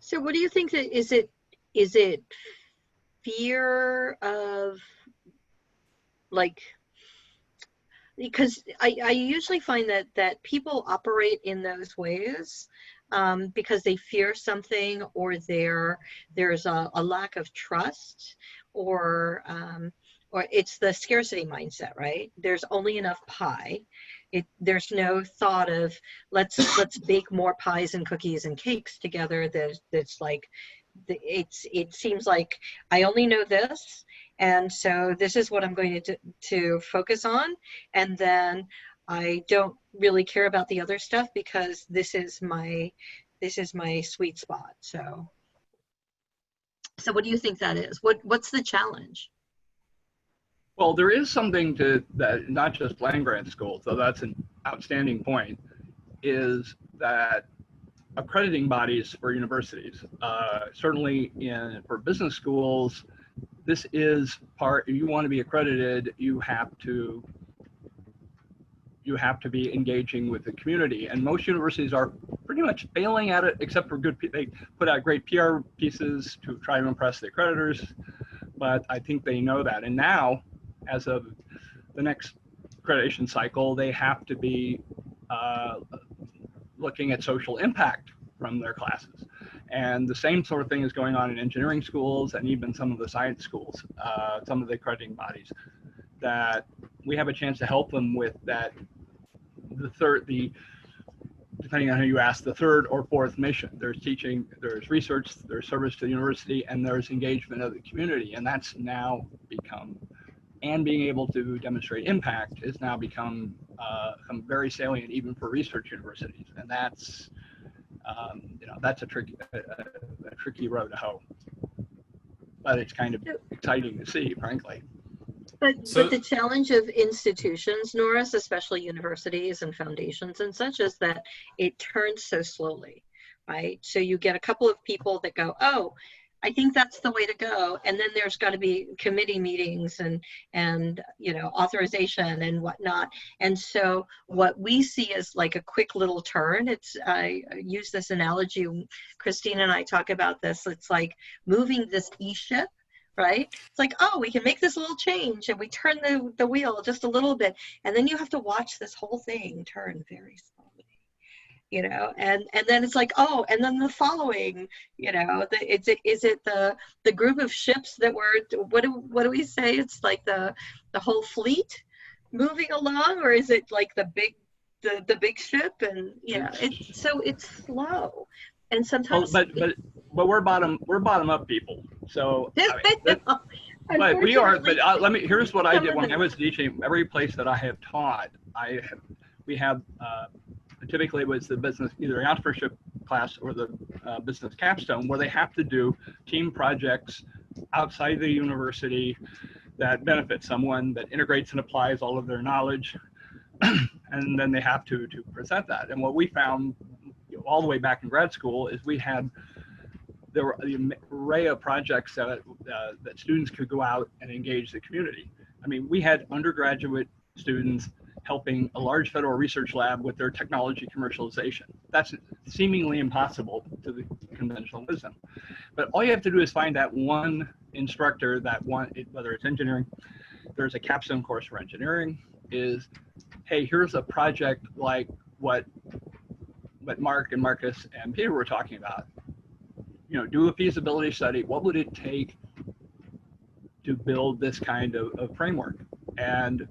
So what do you think that is it fear of, like, because I usually find that people operate in those ways because they fear something, or there's a lack of trust, or or it's the scarcity mindset, right? There's only enough pie. There's no thought of let's bake more pies and cookies and cakes together. That's like, it seems like I only know this, and so this is what I'm going to focus on, and then I don't really care about the other stuff because this is my sweet spot. So what do you think that is? What's the challenge? Well, there is something to that, not just land grant schools, though that's an outstanding point, is that accrediting bodies for universities, certainly for business schools, this is part, you want to be accredited, you have to be engaging with the community. And most universities are pretty much failing at it, except for they put out great PR pieces to try to impress the accreditors, but I think they know that. And now, as of the next accreditation cycle, they have to be looking at social impact from their classes. And the same sort of thing is going on in engineering schools and even some of the science schools, some of the accrediting bodies, that we have a chance to help them with that. Depending on who you ask, the third or fourth mission. There's teaching, there's research, there's service to the university, and there's engagement of the community. And that's now become, and being able to demonstrate impact has now become very salient even for research universities. And that's, that's a tricky road to hoe. But it's kind of exciting to see, frankly. But the challenge of institutions, Norris, especially universities and foundations and such, is that it turns so slowly, right? So you get a couple of people that go, oh, I think that's the way to go. And then there's got to be committee meetings and authorization and whatnot. And so what we see is like a quick little turn. I use this analogy, Christine and I talk about this. It's like moving this ESHIP, right? It's like, oh, we can make this little change and we turn the wheel just a little bit. And then you have to watch this whole thing turn very slowly, and then it's like, oh, and then the following, is it the group of ships that were, what do we say? It's like the whole fleet moving along, or is it like the big ship? And it's slow. And sometimes, but we're bottom up people. So, but we are. But here's what I did when I was teaching. Every place that I have taught, we have typically it was the business, either an entrepreneurship class or the business capstone, where they have to do team projects outside the university that benefit someone, that integrates and applies all of their knowledge, and then they have to present that. And what we found, all the way back in grad school, is there were an array of projects that students could go out and engage the community. I mean, we had undergraduate students helping a large federal research lab with their technology commercialization. That's seemingly impossible to the conventional wisdom. But all you have to do is find that one instructor, whether it's engineering, there's a capstone course for engineering, is, hey, here's a project like what Mark and Marcus and Peter were talking about. Do a feasibility study. What would it take to build this kind of framework? And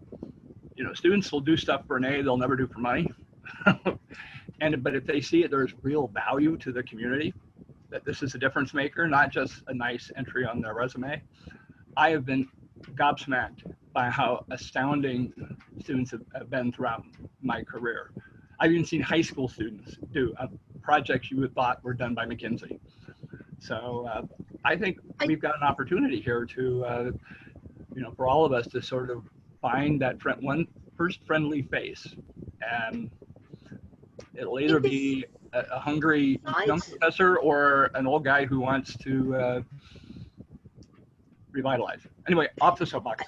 students will do stuff for an A, they'll never do for money. But if they see it, there's real value to the community, that this is a difference maker, not just a nice entry on their resume. I have been gobsmacked by how astounding students have been throughout my career. I've even seen high school students do projects you would have thought were done by McKinsey. So I think we've got an opportunity here to, for all of us to sort of find that first friendly face. And it'll either be a hungry young professor or an old guy who wants to revitalize. Anyway, off the soapbox.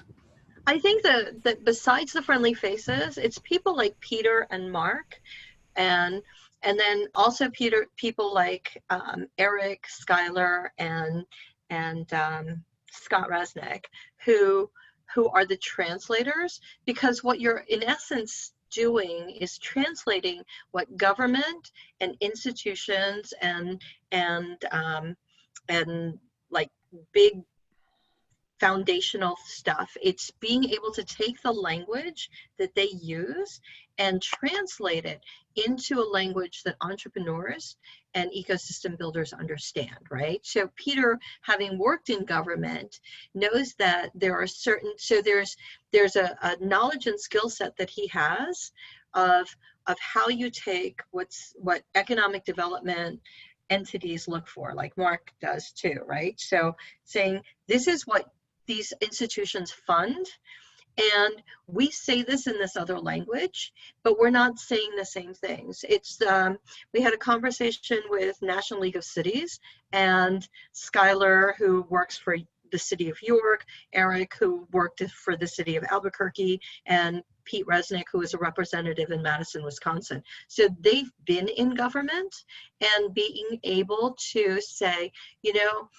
I think that besides the friendly faces, it's people like Peter and Mark, and then also people like Eric, Skylar, and Scott Resnick, who are the translators, because what you're in essence doing is translating what government and institutions and like big foundational stuff. It's being able to take the language that they use and translate it into a language that entrepreneurs and ecosystem builders understand, right? So Peter, having worked in government, knows that there are certain, so there's a knowledge and skill set that he has of how you take what economic development entities look for, like Mark does too, right? So saying, this is what these institutions fund, and we say this in this other language, but we're not saying the same things. It's we had a conversation with National League of Cities, and Skylar, who works for the city of York, Eric, who worked for the city of Albuquerque, and Pete Resnick, who is a representative in Madison, Wisconsin. So they've been in government, and being able to say, you know,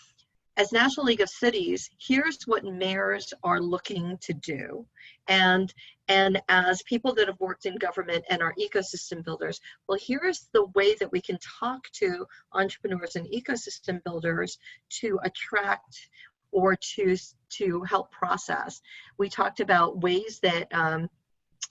as National League of Cities, here's what mayors are looking to do. And as people that have worked in government and are ecosystem builders, well, here's the way that we can talk to entrepreneurs and ecosystem builders to attract or to help process. We talked about ways that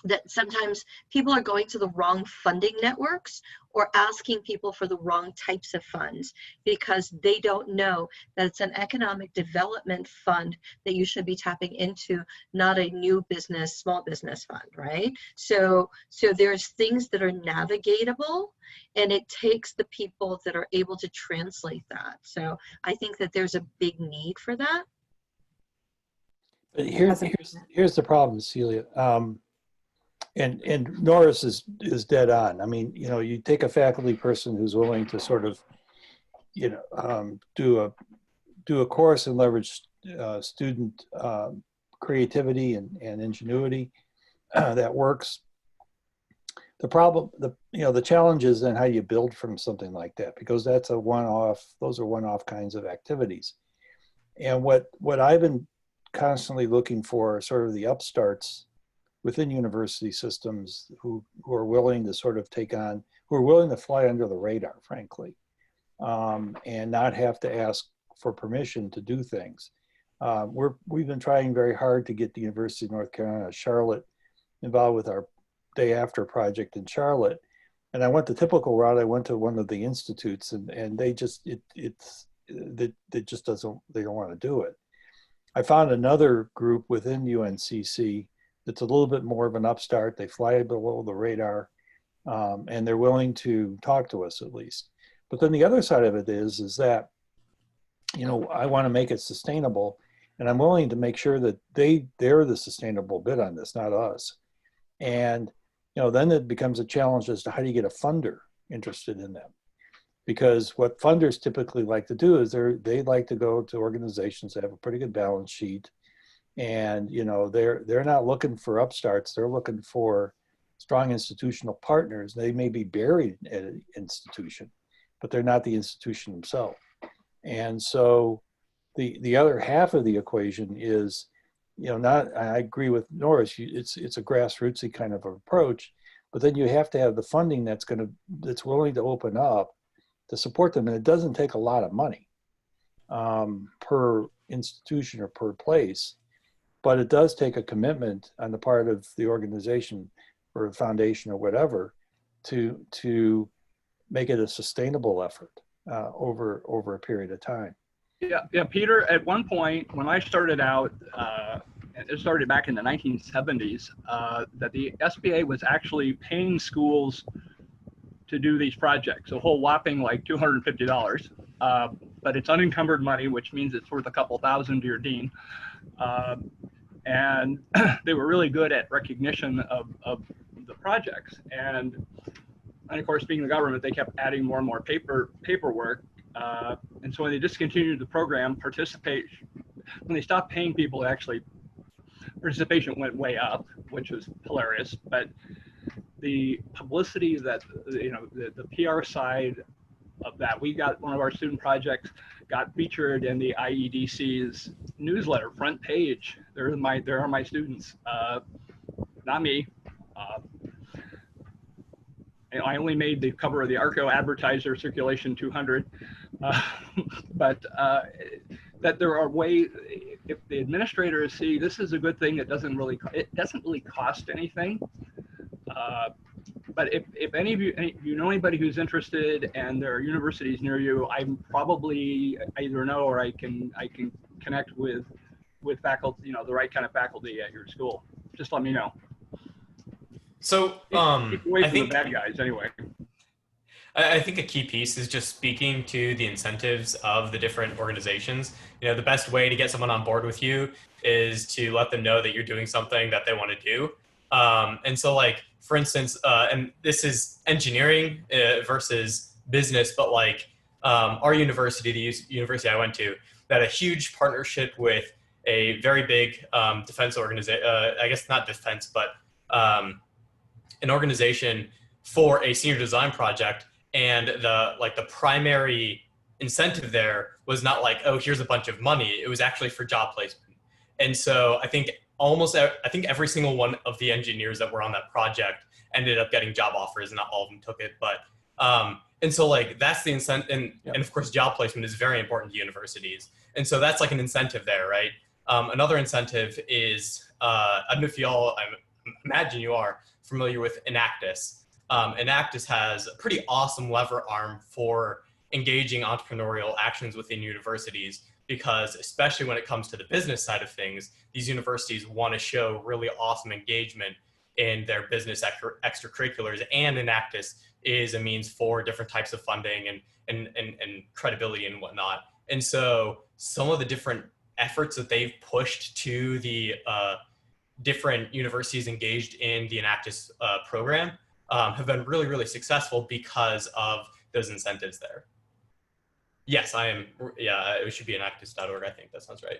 that sometimes people are going to the wrong funding networks or asking people for the wrong types of funds because they don't know that it's an economic development fund that you should be tapping into, not a new business, small business fund, right? So there's things that are navigatable, and it takes the people that are able to translate that. So I think that there's a big need for that. But here's the problem, Celia. And Norris is dead on. I mean, you know, you take a faculty person who's willing to sort of, you know, do a course and leverage student creativity and ingenuity that works. The problem, the challenge is then how you build from something like that, because that's a one-off. Those are one-off kinds of activities. And what I've been constantly looking for are sort of the upstarts within university systems who are willing to sort of take on, who are willing to fly under the radar, frankly, and not have to ask for permission to do things. We've been trying very hard to get the University of North Carolina, Charlotte, involved with our Day After project in Charlotte. And I went the typical route. I went to one of the institutes, and they just, they don't want to do it. I found another group within UNCC that's a little bit more of an upstart. They fly below the radar, and they're willing to talk to us at least. But then the other side of it is that, you know, I want to make it sustainable, and I'm willing to make sure that they're the sustainable bit on this, not us. And, you know, then it becomes a challenge as to how do you get a funder interested in them? Because what funders typically like to do is they like to go to organizations that have a pretty good balance sheet. And, you know, they're not looking for upstarts. They're looking for strong institutional partners. They may be buried at an institution, but they're not the institution themselves. And so the other half of the equation is, you know, I agree with Norris, it's a grassrootsy kind of approach, but then you have to have the funding that's willing to open up to support them. And it doesn't take a lot of money per institution or per place. But it does take a commitment on the part of the organization or the foundation or whatever to make it a sustainable effort over a period of time. Yeah, Peter, at one point when I started out, it started back in the 1970s, that the SBA was actually paying schools to do these projects, a whole whopping like $250. But it's unencumbered money, which means it's worth a couple thousand to your dean. And they were really good at recognition of the projects. And of course, being the government, they kept adding more and more paperwork. And so when they discontinued the program, when they stopped paying people, actually participation went way up, which was hilarious. But the publicity that, you know, the PR side of that, we got one of our student projects got featured in the IEDC's newsletter front page. There are my students, not me. I only made the cover of the ARCO Advertiser Circulation 200, but that there are ways, if the administrators see this is a good thing, it doesn't really cost anything. But if any of you know anybody who's interested and there are universities near you, I'm probably either know or I can connect with faculty, the right kind of faculty at your school. Just let me know. So Keep away I from think the bad guys anyway. I think a key piece is just speaking to the incentives of the different organizations. The best way to get someone on board with you is to let them know that you're doing something that they want to do. And so, like, for instance, and this is engineering versus business, but like our university, the university I went to, that a huge partnership with a very big defense organization, I guess not defense, but an organization for a senior design project. And the primary incentive there was not like, oh, here's a bunch of money. It was actually for job placement. And so I think every single one of the engineers that were on that project ended up getting job offers, and not all of them took it. But and so like that's the incentive, and of course job placement is very important to universities. And so that's like an incentive there, right? Another incentive is I don't know if y'all, I imagine you are familiar with Enactus. Enactus has a pretty awesome lever arm for engaging entrepreneurial actions within universities, because especially when it comes to the business side of things, these universities want to show really awesome engagement in their business extracurriculars, and Enactus is a means for different types of funding and credibility and whatnot. And so some of the different efforts that they've pushed to the different universities engaged in the Enactus program have been really, really successful because of those incentives there. Yes, I am. Yeah, it should be enactus.org. I think that sounds right.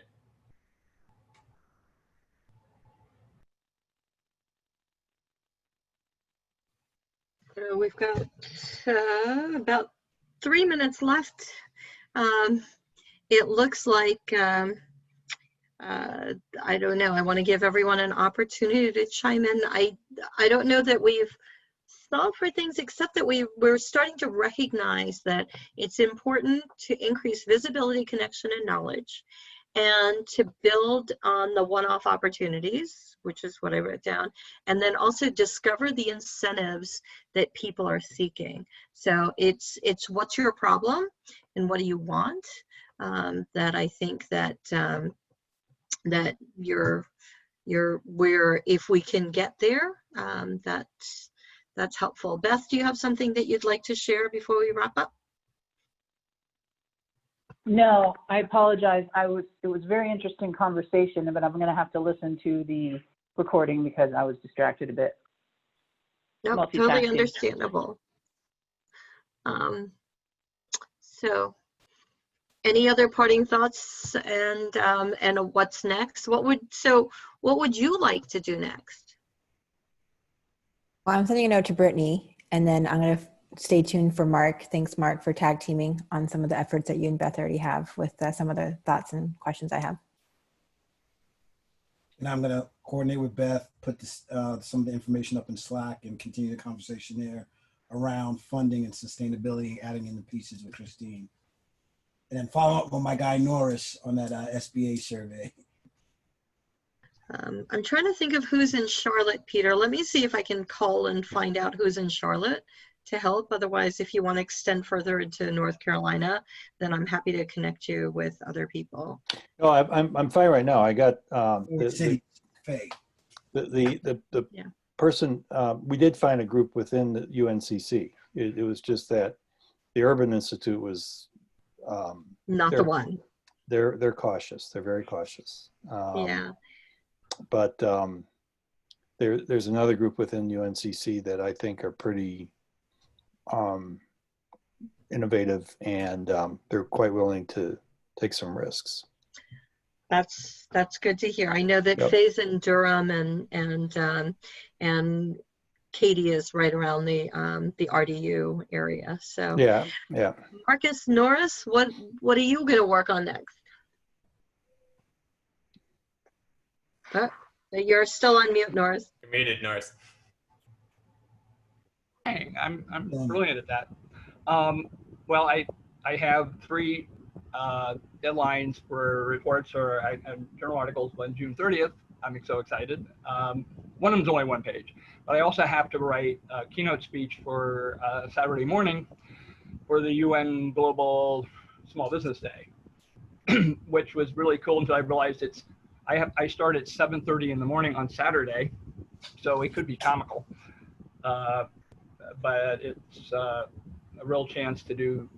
We've got about 3 minutes left. It looks like, I don't know, I want to give everyone an opportunity to chime in. I don't know that we've solved for things, except that we're starting to recognize that it's important to increase visibility, connection, and knowledge, and to build on the one-off opportunities, which is what I wrote down, and then also discover the incentives that people are seeking. So it's what's your problem and what do you want, that I think that that if we can get there, that's helpful. Beth, do you have something that you'd like to share before we wrap up? No, I apologize. It was a very interesting conversation, but I'm going to have to listen to the recording because I was distracted a bit. No, totally understandable. So any other parting thoughts and what's next? What would you like to do next? Well, I'm sending a note to Brittany, and then I'm going to stay tuned for Mark. Thanks, Mark, for tag teaming on some of the efforts that you and Beth already have with some of the thoughts and questions I have. And I'm going to coordinate with Beth, put this, some of the information up in Slack and continue the conversation there around funding and sustainability, adding in the pieces with Christine. And then follow up with my guy Norris on that SBA survey. I'm trying to think of who's in Charlotte, Peter. Let me see if I can call and find out who's in Charlotte to help. Otherwise, if you want to extend further into North Carolina, then I'm happy to connect you with other people. No, I'm fine right now. I got the person. We did find a group within the UNCC. It was just that the Urban Institute was not the one. They're cautious. They're very cautious. Yeah. But there's another group within UNCC that I think are pretty innovative, and they're quite willing to take some risks. That's good to hear. I know that Faye's in Durham, and Katie is right around the RDU area. So yeah. Marcus, Norris, what are you going to work on next? Oh, you're still on mute, Norris. You're muted, Norris. Hey, I'm brilliant at that. Well, I have 3 deadlines for reports or journal articles on June 30th. I'm so excited. One of them's only 1 page, but I also have to write a keynote speech for Saturday morning for the UN Global Small Business Day, which was really cool until I realized I start at 7:30 in the morning on Saturday, so it could be comical, but it's a real chance I'm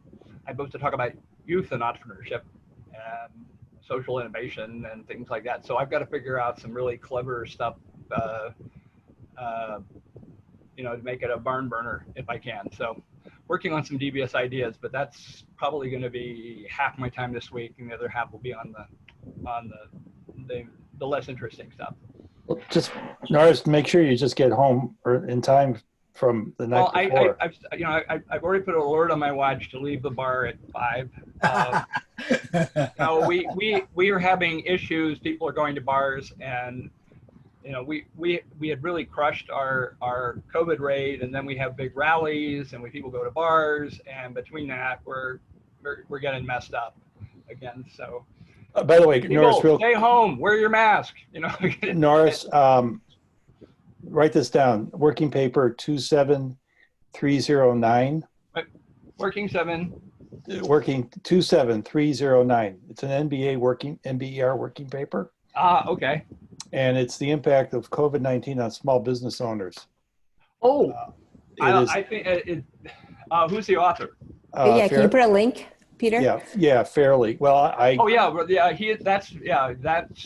supposed to talk about youth and entrepreneurship and social innovation and things like that. So I've got to figure out some really clever stuff, to make it a barn burner if I can. So working on some devious ideas, but that's probably going to be half my time this week, and the other half will be on the less interesting stuff. Well, just Norris, make sure you just get home in time from the night before. I've already put an alert on my watch to leave the bar at 5. We are having issues. People are going to bars, and we had really crushed our COVID rate, and then we have big rallies, and people go to bars, and between that, we're getting messed up again. So, by the way, people, Norris, stay home, wear your mask. Norris, write this down. Working paper 27309. Working 27309. It's an NBER working paper. Okay. And it's the impact of COVID-19 on small business owners. Oh, I think who's the author? Yeah, can you put a link, Peter? Yeah, fairly. Well, That's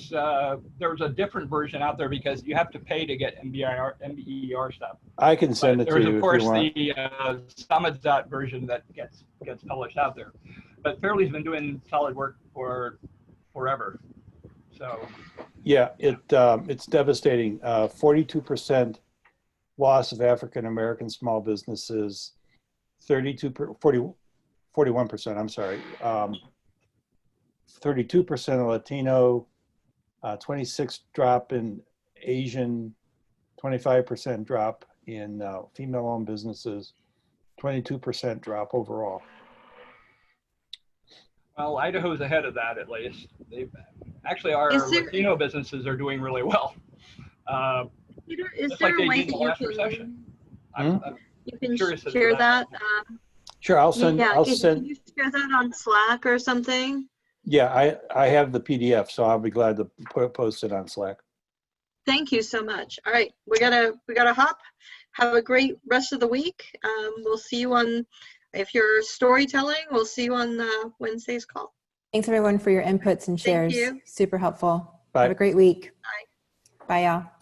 there was a different version out there because you have to pay to get MBER stuff. I can send it to you. There's of course if you the Samizdat version that gets published out there. But Fairley's been doing solid work for forever. So yeah, it's devastating. 42% loss of African American small businesses, 41%, I'm sorry, 32% Latino, 26 drop in Asian, 25% drop in female-owned businesses, 22% drop overall. Well, Idaho's ahead of that at least. Actually, our Latino businesses are doing really well. Is there a way that you can share that? Sure, I'll send. Can you share that on Slack or something? Yeah, I have the PDF, so I'll be glad to post it on Slack. Thank you so much. All right, we gotta hop. Have a great rest of the week. We'll see you on. If you're storytelling, we'll see you on Wednesday's call. Thanks everyone for your inputs and shares. Thank you. Super helpful. Bye. Have a great week. Bye. Bye y'all.